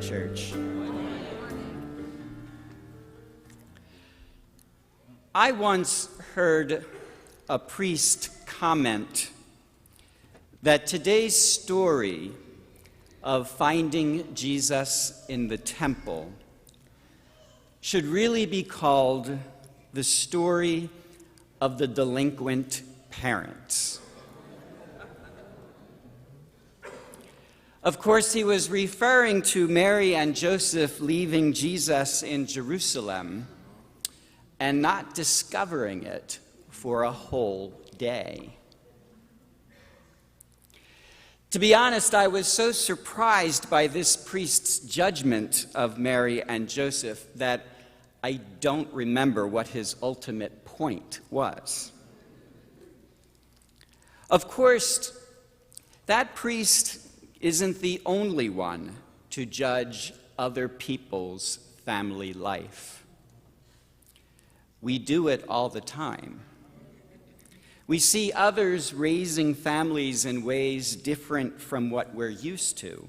church. I once heard a priest comment that today's story of finding Jesus in the temple should really be called the story of the delinquent parents. Of course, he was referring to Mary and Joseph leaving Jesus in Jerusalem and not discovering it for a whole day. To be honest, I was so surprised by this priest's judgment of Mary and Joseph that I don't remember what his ultimate point was. Of course, that priest isn't the only one to judge other people's family life. We do it all the time. We see others raising families in ways different from what we're used to,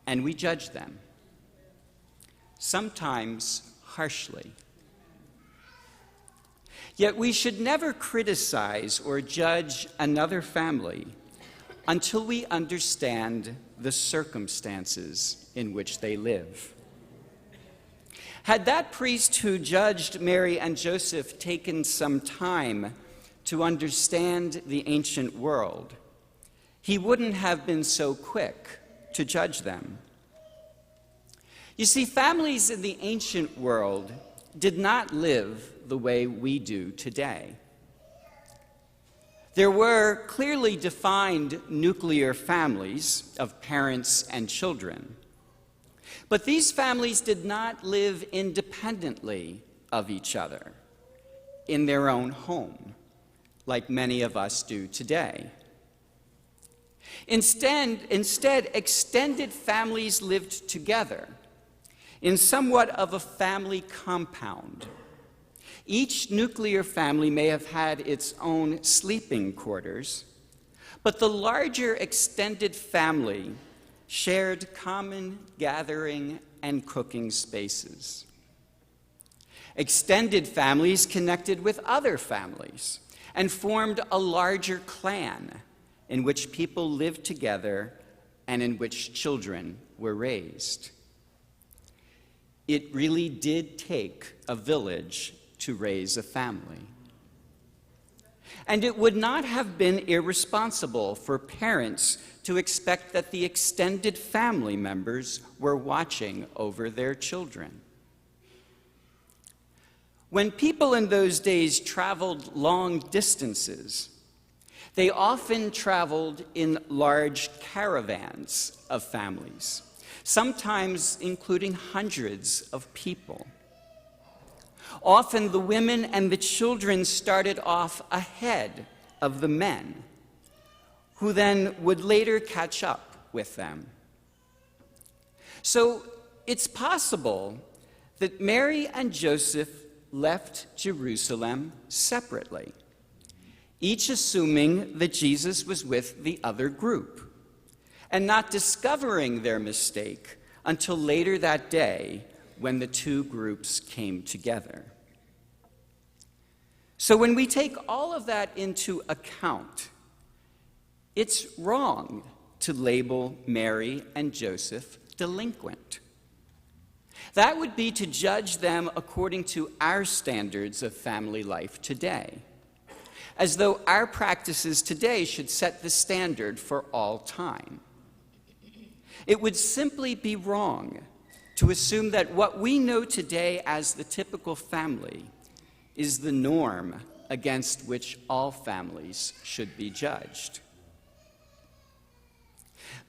and we judge them, sometimes harshly. Yet we should never criticize or judge another family until we understand the circumstances in which they live. Had that priest who judged Mary and Joseph taken some time to understand the ancient world, he wouldn't have been so quick to judge them. You see, families in the ancient world did not live the way we do today. There were clearly defined nuclear families of parents and children, but these families did not live independently of each other in their own home, like many of us do today. Instead, extended families lived together in somewhat of a family compound. Each nuclear family may have had its own sleeping quarters, but the larger extended family shared common gathering and cooking spaces. Extended families connected with other families and formed a larger clan in which people lived together and in which children were raised. It really did take a village to raise a family. And it would not have been irresponsible for parents to expect that the extended family members were watching over their children. When people in those days traveled long distances, they often traveled in large caravans of families, sometimes including hundreds of people. Often the women and the children started off ahead of the men, who then would later catch up with them. So it's possible that Mary and Joseph left Jerusalem separately, each assuming that Jesus was with the other group, and not discovering their mistake until later that day when the two groups came together. So when we take all of that into account, it's wrong to label Mary and Joseph delinquent. That would be to judge them according to our standards of family life today, as though our practices today should set the standard for all time. It would simply be wrong to assume that what we know today as the typical family is the norm against which all families should be judged.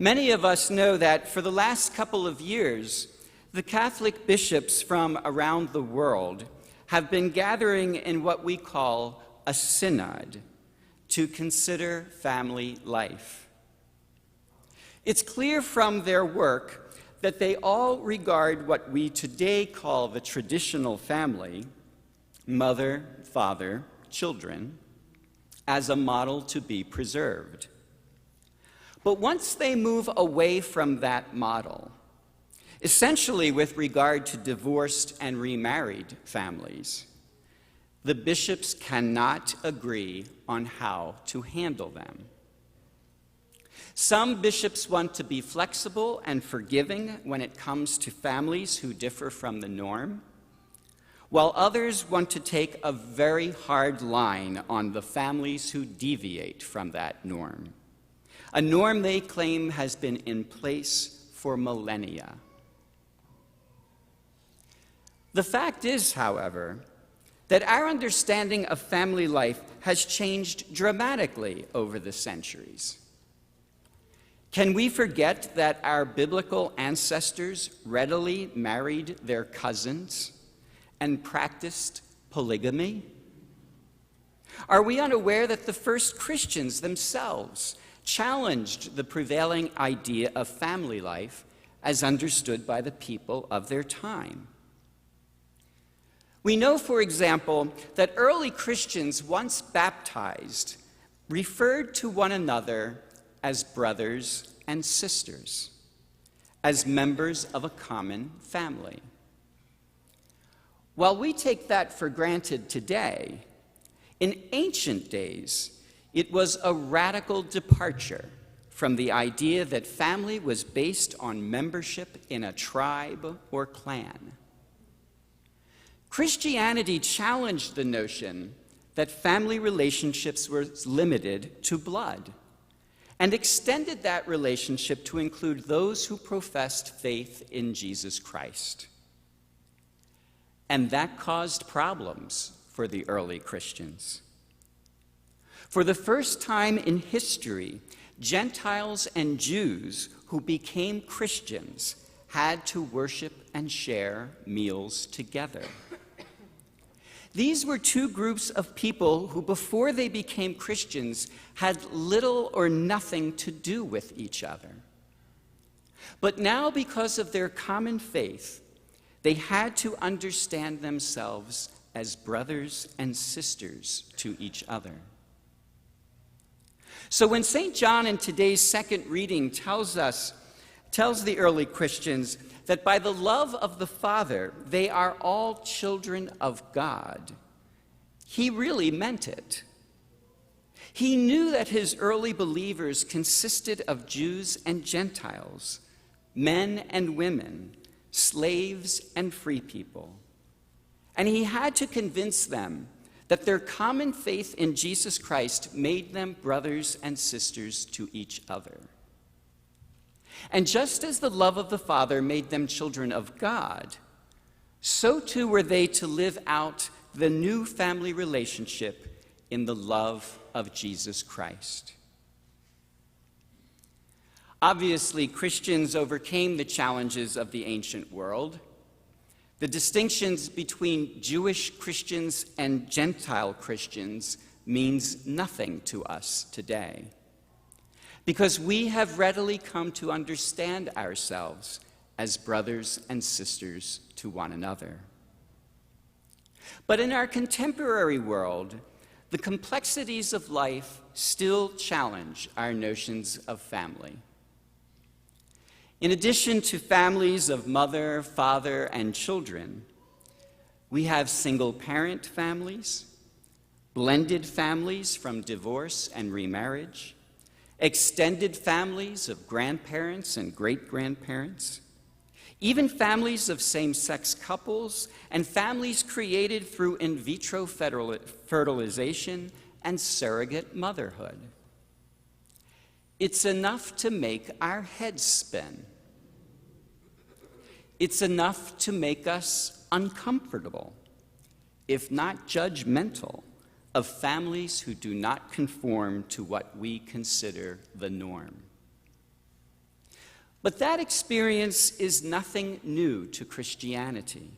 Many of us know that for the last couple of years, the Catholic bishops from around the world have been gathering in what we call a synod to consider family life. It's clear from their work that they all regard what we today call the traditional family, mother, father, children, as a model to be preserved. But once they move away from that model Essentially, with regard to divorced and remarried families, the bishops cannot agree on how to handle them. Some bishops want to be flexible and forgiving when it comes to families who differ from the norm, while others want to take a very hard line on the families who deviate from that norm, a norm they claim has been in place for millennia. The fact is, however, that our understanding of family life has changed dramatically over the centuries. Can we forget that our biblical ancestors readily married their cousins and practiced polygamy? Are we unaware that the first Christians themselves challenged the prevailing idea of family life as understood by the people of their time? We know, for example, that early Christians, once baptized, referred to one another as brothers and sisters, as members of a common family. While we take that for granted today, in ancient days, it was a radical departure from the idea that family was based on membership in a tribe or clan. Christianity challenged the notion that family relationships were limited to blood and extended that relationship to include those who professed faith in Jesus Christ. And that caused problems for the early Christians. For the first time in history, Gentiles and Jews who became Christians had to worship and share meals together. These were two groups of people who, before they became Christians, had little or nothing to do with each other. But now, because of their common faith, they had to understand themselves as brothers and sisters to each other. So when St. John in today's second reading tells the early Christians that by the love of the Father, they are all children of God, he really meant it. He knew that his early believers consisted of Jews and Gentiles, men and women, slaves and free people. And he had to convince them that their common faith in Jesus Christ made them brothers and sisters to each other. And just as the love of the Father made them children of God, so too were they to live out the new family relationship in the love of Jesus Christ. Obviously, Christians overcame the challenges of the ancient world. The distinctions between Jewish Christians and Gentile Christians means nothing to us today, because we have readily come to understand ourselves as brothers and sisters to one another. But in our contemporary world, the complexities of life still challenge our notions of family. In addition to families of mother, father, and children, we have single-parent families, blended families from divorce and remarriage, extended families of grandparents and great-grandparents, even families of same-sex couples, and families created through in vitro fertilization and surrogate motherhood. It's enough to make our heads spin. It's enough to make us uncomfortable, if not judgmental, of families who do not conform to what we consider the norm. But that experience is nothing new to Christianity.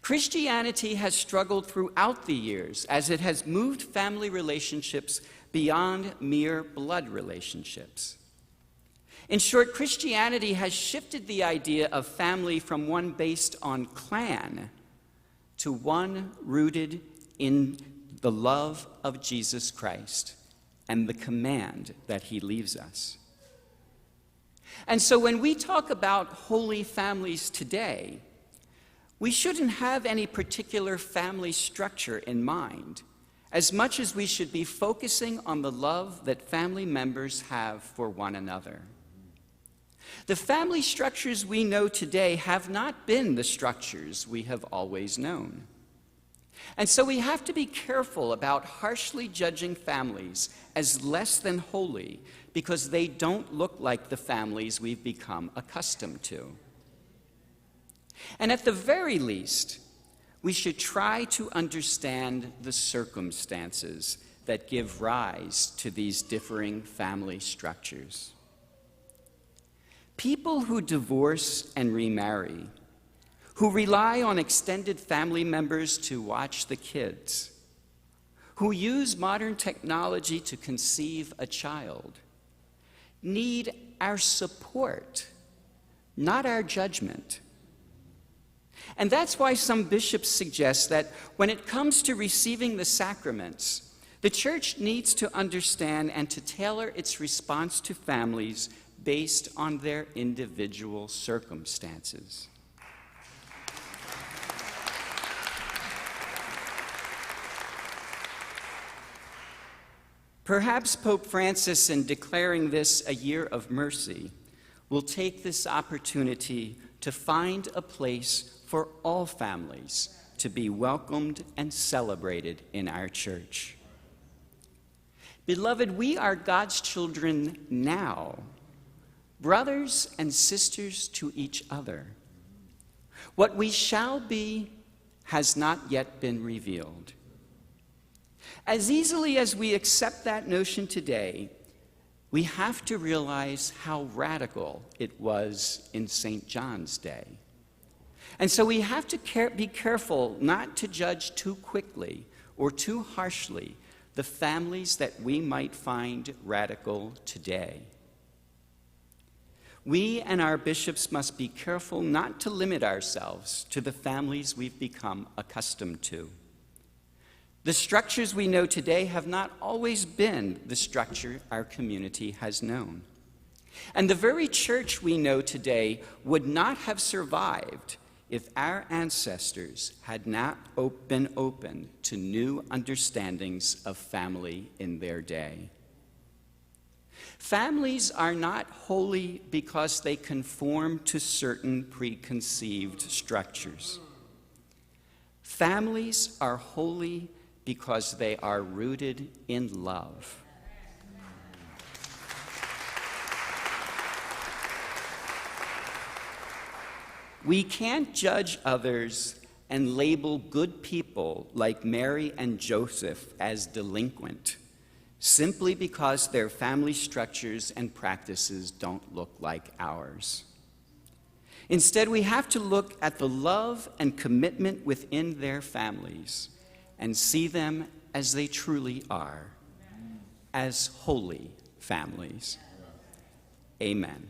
Christianity has struggled throughout the years as it has moved family relationships beyond mere blood relationships. In short, Christianity has shifted the idea of family from one based on clan to one rooted in the love of Jesus Christ and the command that he leaves us. And so when we talk about holy families today, we shouldn't have any particular family structure in mind, as much as we should be focusing on the love that family members have for one another. The family structures we know today have not been the structures we have always known. And so we have to be careful about harshly judging families as less than holy because they don't look like the families we've become accustomed to. And at the very least, we should try to understand the circumstances that give rise to these differing family structures. People who divorce and remarry, who rely on extended family members to watch the kids, who use modern technology to conceive a child, need our support, not our judgment. And that's why some bishops suggest that when it comes to receiving the sacraments, the Church needs to understand and to tailor its response to families based on their individual circumstances. Perhaps Pope Francis, in declaring this a year of mercy, will take this opportunity to find a place for all families to be welcomed and celebrated in our Church. Beloved, we are God's children now, brothers and sisters to each other. What we shall be has not yet been revealed. As easily as we accept that notion today, we have to realize how radical it was in St. John's day. And so we have to be careful not to judge too quickly or too harshly the families that we might find radical today. We and our bishops must be careful not to limit ourselves to the families we've become accustomed to. The structures we know today have not always been the structure our community has known. And the very Church we know today would not have survived if our ancestors had not been open to new understandings of family in their day. Families are not holy because they conform to certain preconceived structures. Families are holy because they are rooted in love. We can't judge others and label good people like Mary and Joseph as delinquent simply because their family structures and practices don't look like ours. Instead, we have to look at the love and commitment within their families and see them as they truly are, as holy families. Amen.